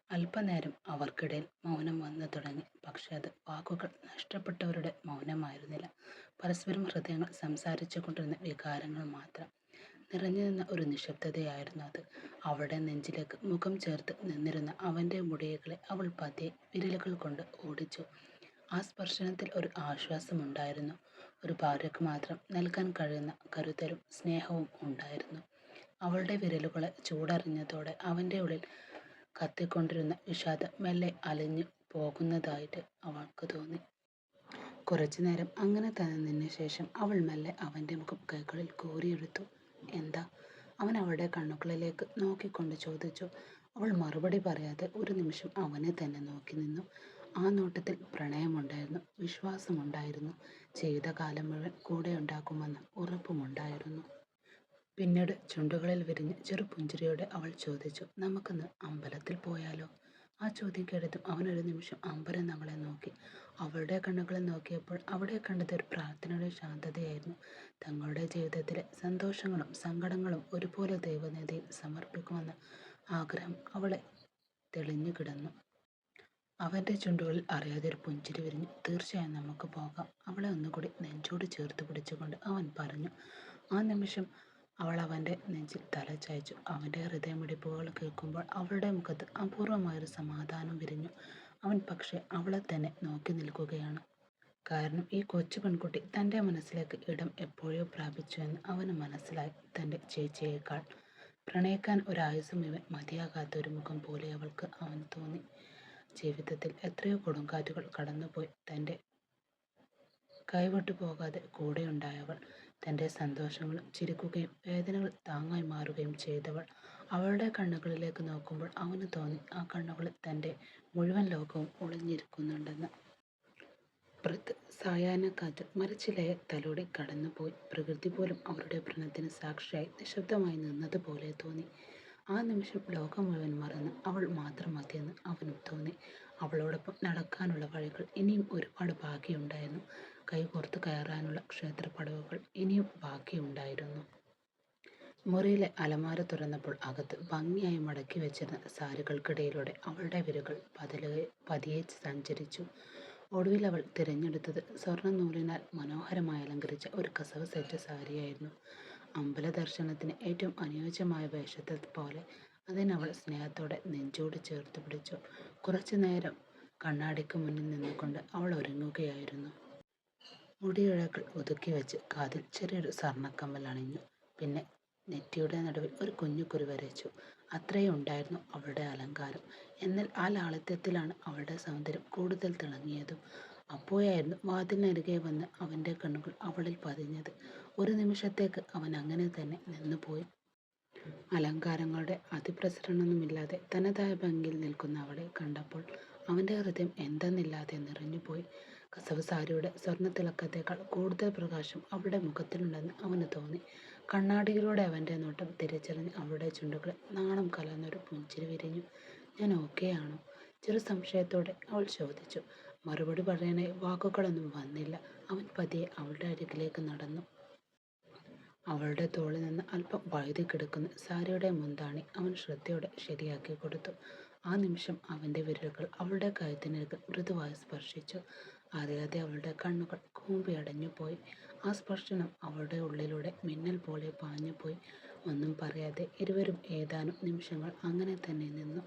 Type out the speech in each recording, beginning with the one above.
അല്പനേരം അവർക്കിടയിൽ മൗനം വന്നു തുടങ്ങി. പക്ഷെ അത് വാക്കുകൾ നഷ്ടപ്പെട്ടവരുടെ മൗനമായിരുന്നില്ല. പരസ്പരം ഹൃദയങ്ങൾ സംസാരിച്ചു കൊണ്ടിരുന്ന വികാരങ്ങൾ മാത്രം നിറഞ്ഞു നിന്ന ഒരു നിശബ്ദതയായിരുന്നു അത്. അവളുടെ നെഞ്ചിലേക്ക് മുഖം ചേർത്ത് നിന്നിരുന്ന അവൻ്റെ മുടികളെ അവൾ പതിയെ വിരലുകൾ കൊണ്ട് ഓടിച്ചു. ആ സ്പർശനത്തിൽ ഒരു ആശ്വാസമുണ്ടായിരുന്നു. ഒരു ഭാര്യയ്ക്ക് മാത്രം നൽകാൻ കഴിയുന്ന കരുതലും സ്നേഹവും ഉണ്ടായിരുന്നു. അവളുടെ വിരലുകളെ ചൂടറിഞ്ഞതോടെ അവൻ്റെ ഉള്ളിൽ കത്തിക്കൊണ്ടിരുന്ന വിഷാദം മെല്ലെ അലിഞ്ഞു പോകുന്നതായിട്ട് അവൾക്ക് തോന്നി. കുറച്ചു നേരം അങ്ങനെ തന്നെ നിന്ന ശേഷം അവൾ മെല്ലെ അവൻ്റെ മുഖം കൈകളിൽ കോരിയെടുത്തു. എന്താ? അവൻ അവളുടെ കണ്ണുകളിലേക്ക് നോക്കിക്കൊണ്ട് ചോദിച്ചു. അവൾ മറുപടി പറയാതെ ഒരു നിമിഷം അവനെ തന്നെ നോക്കി നിന്നു. ആ നോട്ടത്തിൽ പ്രണയമുണ്ടായിരുന്നു, വിശ്വാസമുണ്ടായിരുന്നു, ജീവിതകാലം മുഴുവൻ കൂടെ ഉണ്ടാക്കുമെന്ന ഉറപ്പുമുണ്ടായിരുന്നു. പിന്നീട് ചുണ്ടുകളിൽ വിരിഞ്ഞ് ചെറുപുഞ്ചിരിയോടെ അവൾ ചോദിച്ചു, നമുക്കിന്ന് അമ്പലത്തിൽ പോയാലോ? ആ ചോദ്യം കേട്ടതും അവനൊരു നിമിഷം അമ്പരം അവളെ നോക്കി. അവളുടെ കണ്ണുകളിൽ നോക്കിയപ്പോൾ അവിടെ കണ്ടത് ഒരു പ്രാർത്ഥനയുടെ ശാന്തതയായിരുന്നു. തങ്ങളുടെ ജീവിതത്തിലെ സന്തോഷങ്ങളും സങ്കടങ്ങളും ഒരുപോലെ ദൈവനിധിയിൽ സമർപ്പിക്കുമെന്ന ആഗ്രഹം അവളെ തെളിഞ്ഞു കിടന്നു. അവൻ്റെ ചുണ്ടുകളിൽ അറിയാതെ ഒരു പുഞ്ചിരി വിരിഞ്ഞു. തീർച്ചയായും നമുക്ക് പോകാം, അവളെ ഒന്നുകൂടി നെഞ്ചോട് ചേർത്ത് പിടിച്ചുകൊണ്ട് അവൻ പറഞ്ഞു. ആ നിമിഷം അവൾ അവൻ്റെ നെഞ്ചിൽ തല ചായ്ച്ചു. അവൻ്റെ ഹൃദയമിടിപ്പുകൾ കേൾക്കുമ്പോൾ അവളുടെ മുഖത്ത് അപൂർവമായൊരു സമാധാനം വിരിഞ്ഞു. അവൻ പക്ഷേ അവളെ തന്നെ നോക്കി നിൽക്കുകയാണ്. കാരണം ഈ കൊച്ചു പെൺകുട്ടി തൻ്റെ മനസ്സിലേക്ക് ഇടം എപ്പോഴോ പ്രാപിച്ചു എന്ന് അവന് മനസ്സിലായി. തൻ്റെ ചേച്ചിയേക്കാൾ പ്രണയിക്കാൻ ഒരായുസ് മുഴുവൻ മതിയാകാത്ത ഒരു മുഖം പോലെ അവൾക്ക് അവൻ തോന്നി. ജീവിതത്തിൽ എത്രയോ കൊടുങ്കാറ്റുകൾ കടന്നുപോയി തൻ്റെ കൈവിട്ടു പോകാതെ കൂടെയുണ്ടായവൾ, തൻ്റെ സന്തോഷങ്ങളും ചിരിക്കുകയും വേദനകൾ താങ്ങായി മാറുകയും ചെയ്തവൾ. അവളുടെ കണ്ണുകളിലേക്ക് നോക്കുമ്പോൾ അവന് തോന്നി ആ കണ്ണുകളിൽ തൻ്റെ മുഴുവൻ ലോകവും ഒളിഞ്ഞിരിക്കുന്നുണ്ടെന്ന്. പുറത്ത് സായാഹ്നക്കാറ്റ് മരച്ചിലയെ തലോടി കടന്നുപോയി. പ്രകൃതി പോലും അവരുടെ പ്രണയത്തിന് സാക്ഷിയായി നിശബ്ദമായി നിന്നതുപോലെ തോന്നി. ആ നിമിഷം ലോകം മുഴുവൻ മറന്ന് അവൾ മാത്രം മതിയെന്ന് അവനും തോന്നി. അവളോടൊപ്പം നടക്കാനുള്ള വഴികൾ ഇനിയും ഒരുപാട് ബാക്കിയുണ്ടായിരുന്നു. കൈകോർത്ത് കയറാനുള്ള ക്ഷേത്രപ്പടവുകൾ ഇനിയും ബാക്കിയുണ്ടായിരുന്നു. മുറിയിലെ അലമാര തുറന്നപ്പോൾ അകത്ത് ഭംഗിയായി മടക്കി വെച്ചിരുന്ന സാരികൾക്കിടയിലൂടെ അവളുടെ വിരലുകൾ പതിയെ സഞ്ചരിച്ചു. ഒടുവിൽ അവൾ തിരഞ്ഞെടുത്തത് സ്വർണ്ണ നൂലിനാൽ മനോഹരമായി അലങ്കരിച്ച ഒരു കസവ് സെറ്റ് സാരിയായിരുന്നു. അമ്പല ദർശനത്തിന് ഏറ്റവും അനുയോജ്യമായ വേഷത്തെ പോലെ അതിനവൾ സ്നേഹത്തോടെ നെഞ്ചോട് ചേർത്ത് പിടിച്ചു. കുറച്ചു നേരം കണ്ണാടിക്ക് മുന്നിൽ നിന്നുകൊണ്ട് അവൾ ഒരുങ്ങുകയായിരുന്നു. മുടിയിഴകൾ ഒതുക്കി വെച്ച് കാതിൽ ചെറിയൊരു സ്വർണ്ണക്കമ്മൽ അണിഞ്ഞു. പിന്നെ നെറ്റിയുടെ നടുവിൽ ഒരു കുഞ്ഞു കുറി വരച്ചു. അത്രയും ഉണ്ടായിരുന്നു അവളുടെ അലങ്കാരം. എന്നാൽ ആ ലാളിത്യത്തിലാണ് അവളുടെ സൗന്ദര്യം കൂടുതൽ തിളങ്ങിയതും. അപ്പോഴായിരുന്നു വാതിലിനരികെ വന്ന് അവൻ്റെ കണ്ണുകൾ അവളിൽ പതിഞ്ഞത്. ഒരു നിമിഷത്തേക്ക് അവൻ അങ്ങനെ തന്നെ നിന്നുപോയി. അലങ്കാരങ്ങളുടെ അതിപ്രസരണമൊന്നുമില്ലാതെ തനതായ ഭംഗിയിൽ നിൽക്കുന്ന അവളെ കണ്ടപ്പോൾ അവൻ്റെ ഹൃദയം എന്തെന്നില്ലാതെ നിറഞ്ഞുപോയി. കസവ് സാരിയുടെ സ്വർണ്ണത്തിളക്കത്തേക്കാൾ കൂടുതൽ പ്രകാശം അവളുടെ മുഖത്തിലുണ്ടെന്ന് അവന് തോന്നി. കണ്ണാടിയിലൂടെ അവൻ്റെ നോട്ടം തിരിച്ചറിഞ്ഞ് അവളുടെ ചുണ്ടുകളിൽ നാണം കലർന്നൊരു പുഞ്ചിരി വിരിഞ്ഞു. ഞാൻ ഓക്കെ ആണോ? ചെറു സംശയത്തോടെ അവൾ ചോദിച്ചു. മറുപടി പറയാനായി വാക്കുകളൊന്നും വന്നില്ല. അവൻ പതിയെ അവളുടെ അരികിലേക്ക് നടന്നു. അവളുടെ തോളിൽ നിന്ന് അല്പം വഴുതി കിടക്കുന്ന സാരിയുടെ മുന്താണി അവൻ ശ്രദ്ധയോടെ ശരിയാക്കി കൊടുത്തു. ആ നിമിഷം അവൻ്റെ വിരലുകൾ അവളുടെ കഴുത്തിനരികിൽ മൃദുവായി സ്പർശിച്ചു. അറിയാതെ അവളുടെ കണ്ണുകൾ കൂമ്പി അടഞ്ഞുപോയി. ആ സ്പർശനം അവളുടെ ഉള്ളിലൂടെ മിന്നൽ പോലെ പാഞ്ഞുപോയി. ഒന്നും പറയാതെ ഇരുവരും ഏതാനും നിമിഷങ്ങൾ അങ്ങനെ തന്നെ നിന്നു.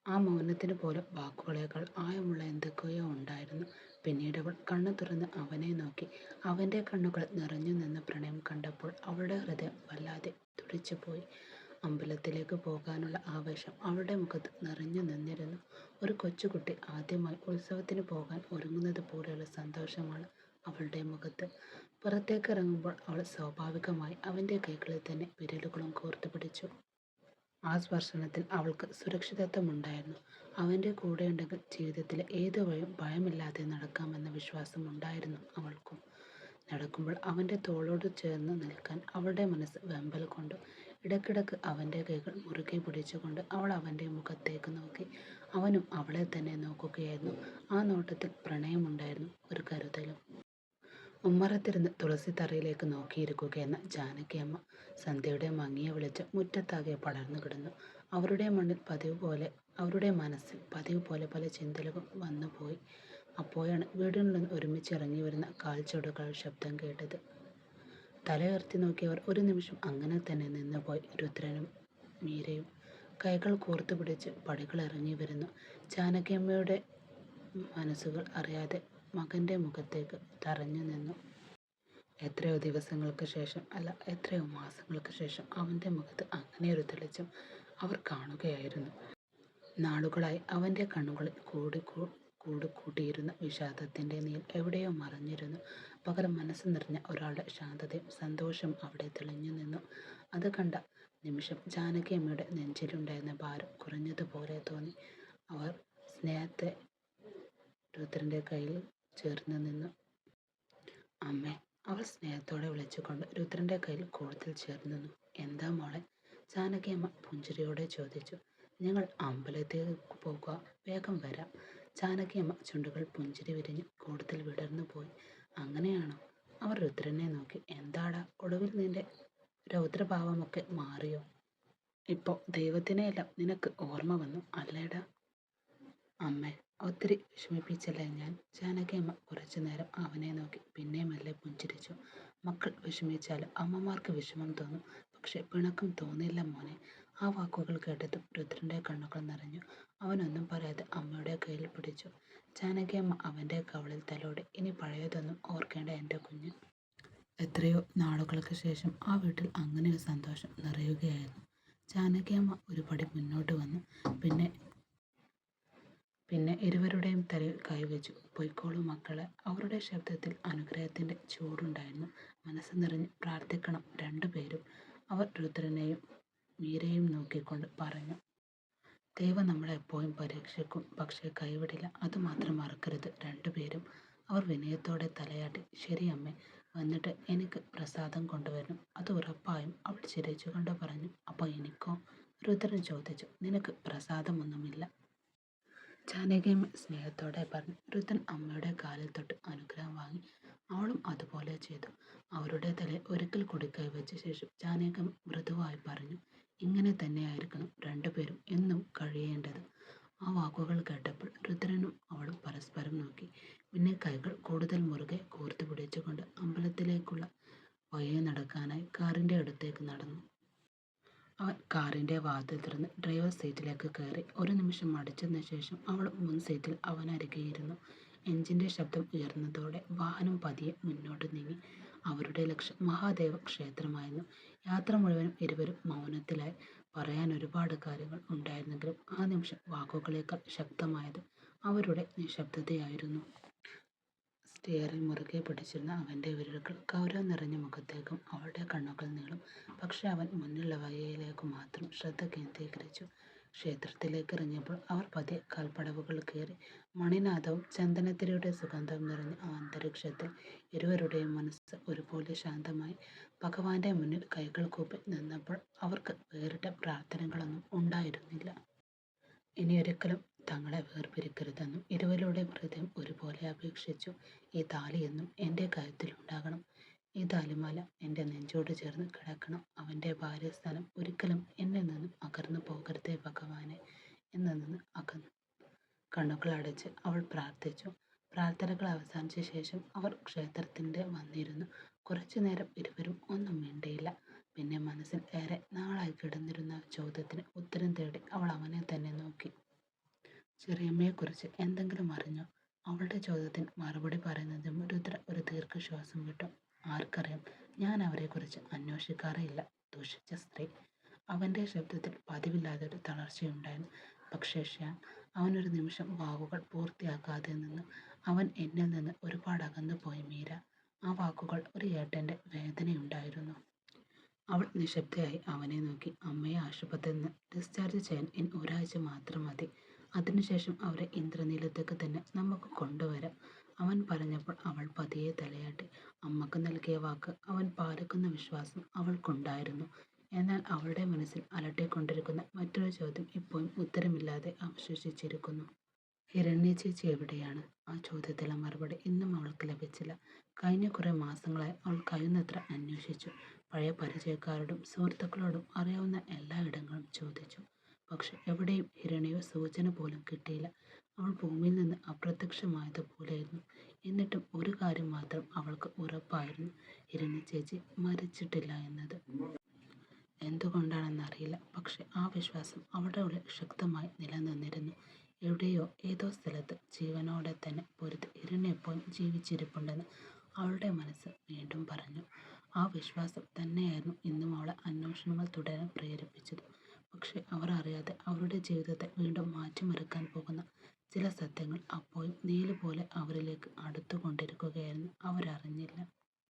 ആ മൗനത്തിന് പോലും വാക്കുകളേക്കാൾ ആഴമുള്ള എന്തൊക്കെയോ ഉണ്ടായിരുന്നു. പിന്നീട് അവൾ കണ്ണു തുറന്ന് അവനെ നോക്കി. അവൻ്റെ കണ്ണുകൾ നിറഞ്ഞു നിന്ന പ്രണയം കണ്ടപ്പോൾ അവളുടെ ഹൃദയം വല്ലാതെ തുടിച്ചുപോയി. അമ്പലത്തിലേക്ക് പോകാനുള്ള ആവേശം അവളുടെ മുഖത്ത് നിറഞ്ഞു നിന്നിരുന്നു. ഒരു കൊച്ചുകുട്ടി ആദ്യമായി ഉത്സവത്തിന് പോകാൻ ഒരുങ്ങുന്നത് പോലെയുള്ള സന്തോഷമാണ് അവളുടെ മുഖത്ത്. പുറത്തേക്ക് ഇറങ്ങുമ്പോൾ അവൾ സ്വാഭാവികമായി അവൻ്റെ കൈകളിൽ തന്നെ വിരലുകളും കോർത്തു പിടിച്ചു. ആ സ്പർശനത്തിൽ അവൾക്ക് സുരക്ഷിതത്വമുണ്ടായിരുന്നു. അവൻ്റെ കൂടെയുണ്ടെങ്കിൽ ജീവിതത്തിലെ ഏത് വഴിയും ഭയമില്ലാതെ നടക്കാമെന്ന വിശ്വാസം ഉണ്ടായിരുന്നു അവൾക്കും. നടക്കുമ്പോൾ അവൻ്റെ തോളോട് ചേർന്ന് നിൽക്കാൻ അവളുടെ മനസ്സ് വെമ്പൽ കൊണ്ടു. ഇടയ്ക്കിടയ്ക്ക് അവൻ്റെ കൈകൾ മുറുകെ പിടിച്ചുകൊണ്ട് അവൾ അവൻ്റെ മുഖത്തേക്ക് നോക്കി. അവനും അവളെ തന്നെ നോക്കുകയായിരുന്നു. ആ നോട്ടത്തിൽ പ്രണയമുണ്ടായിരുന്നു, ഒരു കരുതലും. ഉമ്മറത്തിരുന്ന് തുളസിത്തറയിലേക്ക് നോക്കിയിരിക്കുകയെന്ന ജാനകിയമ്മ. സന്ധ്യയുടെ മങ്ങിയ വെളിച്ചം മുറ്റത്താകെ പടർന്നു കിടന്നു. അവരുടെ മണ്ണിൽ പതിവ് പോലെ അവരുടെ മനസ്സിൽ പതിവ് പോലെ പല ചിന്തകളും വന്നുപോയി. അപ്പോഴാണ് വീടിനുള്ളിൽ നിന്ന് ഒരുമിച്ചിറങ്ങി വരുന്ന കാൽച്ചുവടുകൾ ശബ്ദം കേട്ടത്. തലയുയർത്തി നോക്കിയവർ ഒരു നിമിഷം അങ്ങനെ തന്നെ നിന്നുപോയി. രുദ്രനും മീരയും കൈകൾ കോർത്തു പിടിച്ച് പടികൾ ഇറങ്ങി വരുന്നു. ജാനകിയമ്മയുടെ മനസ്സുകൾ അറിയാതെ മകൻ്റെ മുഖത്തേക്ക് തറഞ്ഞു നിന്നു. എത്രയോ ദിവസങ്ങൾക്ക് ശേഷം, അല്ല എത്രയോ മാസങ്ങൾക്ക് ശേഷം അവൻ്റെ മുഖത്ത് അങ്ങനെയൊരു തെളിച്ചം അവർ കാണുകയായിരുന്നു. നാളുകളായി അവൻ്റെ കണ്ണുകളിൽ കൂടിക്കൂട്ടിയിരുന്ന വിഷാദത്തിൻ്റെ നീൽ എവിടെയോ മറഞ്ഞിരുന്നു. പകരം മനസ്സ് നിറഞ്ഞ ഒരാളുടെ ശാന്തതയും സന്തോഷവും അവിടെ തെളിഞ്ഞു നിന്നു. അത് കണ്ട നിമിഷം ജാനകിയമ്മയുടെ നെഞ്ചിലുണ്ടായിരുന്ന ഭാരം കുറഞ്ഞതുപോലെ തോന്നി. അവർ സ്നേഹത്തെ രുദ്രൻ്റെ കയ്യിൽ ചേർന്ന് നിന്നു. അമ്മേ, അവൾ സ്നേഹത്തോടെ വിളിച്ചുകൊണ്ട് രുദ്രൻ്റെ കയ്യിൽ കൂടുതൽ ചേർന്ന് നിന്നു. എന്താ മോളെ? ജാനകിയമ്മ പുഞ്ചിരിയോടെ ചോദിച്ചു. ഞങ്ങൾ അമ്പലത്തിലേക്ക് പോകുക, വേഗം വരാം. ജാനകിയമ്മ ചുണ്ടുകൾ പുഞ്ചിരി വിരിഞ്ഞ് കൂടുതൽ വിടർന്നു പോയി. അങ്ങനെയാണോ? അവർ രുദ്രനെ നോക്കി. എന്താടാ, ഒടുവിൽ നിന്റെ രൗദ്രഭാവമൊക്കെ മാറിയോ? ഇപ്പോൾ ദൈവത്തിനെയെല്ലാം നിനക്ക് ഓർമ്മ വന്നു അല്ലേടാ? അമ്മേ, ഒത്തിരി വിഷമിപ്പിച്ചല്ലേ ഞാൻ? ജാനകിയമ്മ കുറച്ചു നേരം അവനെ നോക്കി, പിന്നെ മെല്ലെ പുഞ്ചിരിച്ചു. മക്കൾ വിഷമിച്ചാലും അമ്മമാർക്ക് വിഷമം തോന്നും, പക്ഷെ പിണക്കം തോന്നില്ല മോനെ. ആ വാക്കുകൾ കേട്ടതും രുദ്രൻ്റെ കണ്ണുകൾ നിറഞ്ഞു. അവനൊന്നും പറയാതെ അമ്മയുടെ കയ്യിൽ പിടിച്ചു. ജാനകിയമ്മ അവൻ്റെ കവളിൽ തലോടി. ഇനി പഴയതൊന്നും ഓർക്കേണ്ട എൻ്റെ കുഞ്ഞ്. എത്രയോ നാളുകൾക്ക് ശേഷം ആ വീട്ടിൽ അങ്ങനെ ഒരു സന്തോഷം നിറയുകയായിരുന്നു. ജാനകിയമ്മ ഒരു പടി മുന്നോട്ട് വന്നു. പിന്നെ ഇരുവരുടെയും തലയിൽ കൈവച്ചു. പൊയ്ക്കോളൂ മക്കളെ. അവരുടെ ശബ്ദത്തിൽ അനുഗ്രഹത്തിൻ്റെ ചൂടുണ്ടായിരുന്നു. മനസ്സ് നിറഞ്ഞ് പ്രാർത്ഥിക്കണം രണ്ടുപേരും, അവർ രുദ്രനെയും മീരയും നോക്കിക്കൊണ്ട് പറഞ്ഞു. ദൈവം നമ്മളെ എപ്പോഴും പരീക്ഷിക്കും, പക്ഷേ കൈവിടില്ല. അതുമാത്രം മറക്കരുത് രണ്ടുപേരും. അവർ വിനയത്തോടെ തലയാട്ടി. ശരി അമ്മേ, വന്നിട്ട് എനിക്ക് പ്രസാദം കൊണ്ടുവരണം, അത് ഉറപ്പായും, അവൾ ചിരിച്ചുകൊണ്ട് പറഞ്ഞു. അപ്പോൾ എനിക്കോ? രുദ്രൻ ചോദിച്ചു. നിനക്ക് പ്രസാദമൊന്നുമില്ല, ജാനകിയമ്മ സ്നേഹത്തോടെ പറഞ്ഞു. രുദ്രൻ അമ്മയുടെ കാലിൽ തൊട്ട് അനുഗ്രഹം വാങ്ങി. അവളും അതുപോലെ ചെയ്തു. അവരുടെ തലയിൽ ഒരിക്കൽ കൂടി കൈവച്ച ശേഷം ജാനകിയമ്മ മൃദുവായി പറഞ്ഞു. ഇങ്ങനെ തന്നെയായിരിക്കണം രണ്ടുപേരും എന്നും കഴിയേണ്ടത്. ആ വാക്കുകൾ കേട്ടപ്പോൾ രുദ്രനും അവളും പരസ്പരം നോക്കി. പിന്നെ കൈകൾ കൂടുതൽ മുറുകെ കോർത്തു പിടിച്ചുകൊണ്ട് അമ്പലത്തിലേക്കുള്ള വഴിയെ നടക്കാനായി കാറിൻ്റെ അടുത്തേക്ക് നടന്നു. അവൻ കാറിൻ്റെ വാതിൽ തുറന്ന് ഡ്രൈവർ സീറ്റിലേക്ക് കയറി. ഒരു നിമിഷം മടിച്ചതിന് ശേഷം അവൾ മുൻ സീറ്റിൽ അവനരികെയിരുന്നു. എഞ്ചിൻ്റെ ശബ്ദം ഉയർന്നതോടെ വാഹനം പതിയെ മുന്നോട്ട് നീങ്ങി. അവരുടെ ലക്ഷ്യം മഹാദേവ ക്ഷേത്രമായിരുന്നു. യാത്ര മുഴുവനും ഇരുവരും മൗനത്തിലായി. പറയാൻ ഒരുപാട് കാര്യങ്ങൾ ഉണ്ടായിരുന്നെങ്കിലും ആ നിമിഷം വാക്കുകളേക്കാൾ ശക്തമായത് അവരുടെ നിശബ്ദതയായിരുന്നു. സ്റ്റിയറിംഗ് മുറുകെ പിടിച്ചിരുന്ന അവൻ്റെ വിരലുകൾ ഗൗരവം നിറഞ്ഞ മുഖത്തേക്കും അവളുടെ കണ്ണുകൾ നീളും. പക്ഷെ അവൻ മുന്നിലുള്ള വഴിയിലേക്ക് മാത്രം ശ്രദ്ധ കേന്ദ്രീകരിച്ചു. ക്ഷേത്രത്തിലേക്ക് ഇറങ്ങിയപ്പോൾ അവർ പതിയെ കാൽപ്പടവുകൾ കയറി. മണിനാദവും ചന്ദനത്തിരിയുടെ സുഗന്ധവും നിറഞ്ഞ ആ അന്തരീക്ഷത്തിൽ ഇരുവരുടെയും മനസ്സ് ഒരുപോലെ ശാന്തമായി. ഭഗവാന്റെ മുന്നിൽ കൈകൾ കൂപ്പി നിന്നപ്പോൾ അവർക്ക് വേറിട്ട പ്രാർത്ഥനകളൊന്നും ഉണ്ടായിരുന്നില്ല. ഇനിയൊരിക്കലും തങ്ങളെ വേർപിരിക്കരുതെന്നും ഇരുവരുടെയും ഹൃദയം ഒരുപോലെ അപേക്ഷിച്ചു. ഈ താലി എന്നും എൻ്റെ കഴുത്തിലുണ്ടാകണം. ഈ താലിമാല എൻ്റെ നെഞ്ചോട് ചേർന്ന് കിടക്കണം. അവൻ്റെ ഭാര്യസ്ഥാനം ഒരിക്കലും എന്നിൽ നിന്നും അകന്നു പോകരുതേ ഭഗവാനെ. എന്നിൽ നിന്ന് അകന്നു. കണ്ണുകൾ അടച്ച് അവൾ പ്രാർത്ഥിച്ചു. പ്രാർത്ഥനകൾ അവസാനിച്ച ശേഷം അവർ ക്ഷേത്രത്തിൻ്റെ വന്നിരുന്നു. കുറച്ചു നേരം ഇരുവരും ഒന്നും മിണ്ടിയില്ല. പിന്നെ മനസ്സിൽ ഏറെ നാളായി കിടന്നിരുന്ന ചോദ്യത്തിന് ഉത്തരം തേടി അവൾ അവനെ തന്നെ നോക്കി. ചെറിയമ്മയെക്കുറിച്ച് എന്തെങ്കിലും അറിഞ്ഞോ? അവളുടെ ചോദ്യത്തിന് മറുപടി പറയുന്നതും രുദ്ര ഒരു ദീർഘശ്വാസം വിട്ടു. ആർക്കറിയാം, ഞാൻ അവരെക്കുറിച്ച് അന്വേഷിക്കാറേയില്ല. ദുഷിച്ച സ്ത്രീ. അവൻ്റെ ശബ്ദത്തിൽ പതിവില്ലാതൊരു തളർച്ചയുണ്ടായിരുന്നു. പക്ഷേ ശ്യാം, അവനൊരു നിമിഷം വാക്കുകൾ പൂർത്തിയാക്കാതെ നിന്നു. അവൻ എന്നിൽ നിന്ന് ഒരുപാട് അകന്നു പോയി മീര. ആ വാക്കുകൾ ഒരു ഏട്ടൻ്റെ വേദനയുണ്ടായിരുന്നു. അവൾ നിശബ്ദയായി അവനെ നോക്കി. അമ്മയെ ആശുപത്രിയിൽ നിന്ന് ഡിസ്ചാർജ് ചെയ്യാൻ ഇനി ഒരാഴ്ച മാത്രം മതി. അതിനുശേഷം അവരെ ഇന്ദ്രനീലത്തേക്ക് തന്നെ നമുക്ക് കൊണ്ടുവരാം. അവൻ പറഞ്ഞപ്പോൾ അവൾ പതിയെ തലയാട്ടി. അമ്മക്ക് നൽകിയ വാക്ക് അവൻ പാലിക്കുന്ന വിശ്വാസം അവൾക്കുണ്ടായിരുന്നു. എന്നാൽ അവളുടെ മനസ്സിൽ അലട്ടിക്കൊണ്ടിരിക്കുന്ന മറ്റൊരു ചോദ്യം ഇപ്പോഴും ഉത്തരമില്ലാതെ അവശേഷിച്ചിരിക്കുന്നു. ഹിരണ്യ ചേച്ചി എവിടെയാണ്? ആ ചോദ്യത്തിലെ മറുപടി ഇന്നും അവൾക്ക് ലഭിച്ചില്ല. കഴിഞ്ഞ കുറേ മാസങ്ങളായി അവൾ കഴിയുന്നത്ര അന്വേഷിച്ചു. പഴയ പരിചയക്കാരോടും സുഹൃത്തുക്കളോടും അറിയാവുന്ന എല്ലാ ഇടങ്ങളും ചോദിച്ചു. പക്ഷെ എവിടെയും ഹിരണിയോ സൂചന പോലും കിട്ടിയില്ല. അവൾ ഭൂമിയിൽ നിന്ന് അപ്രത്യക്ഷമായതുപോലെയായിരുന്നു. എന്നിട്ടും ഒരു കാര്യം മാത്രം അവൾക്ക് ഉറപ്പായിരുന്നു, ഹിരണി ചേച്ചി മരിച്ചിട്ടില്ല എന്നത്. എന്തുകൊണ്ടാണെന്നറിയില്ല, പക്ഷെ ആ വിശ്വാസം അവളുടെ ഉള്ളിൽ ശക്തമായി നിലനിന്നിരുന്നു. എവിടെയോ ഏതോ സ്ഥലത്ത് ജീവനോടെ തന്നെ പൊരുതി ഹിരണി എപ്പോഴും ജീവിച്ചിരിപ്പുണ്ടെന്ന് അവളുടെ മനസ്സ് വീണ്ടും പറഞ്ഞു. ആ വിശ്വാസം തന്നെയായിരുന്നു ഇന്നും അവളെ അന്വേഷണങ്ങൾ തുടരാൻ പ്രേരിപ്പിച്ചത്. പക്ഷെ അവർ അറിയാതെ അവരുടെ ജീവിതത്തെ വീണ്ടും മാറ്റിമറിക്കാൻ പോകുന്ന ചില സത്യങ്ങൾ അപ്പോഴും നീല് പോലെ അവരിലേക്ക് അടുത്തുകൊണ്ടിരിക്കുകയായിരുന്നു. അവരറിഞ്ഞില്ല.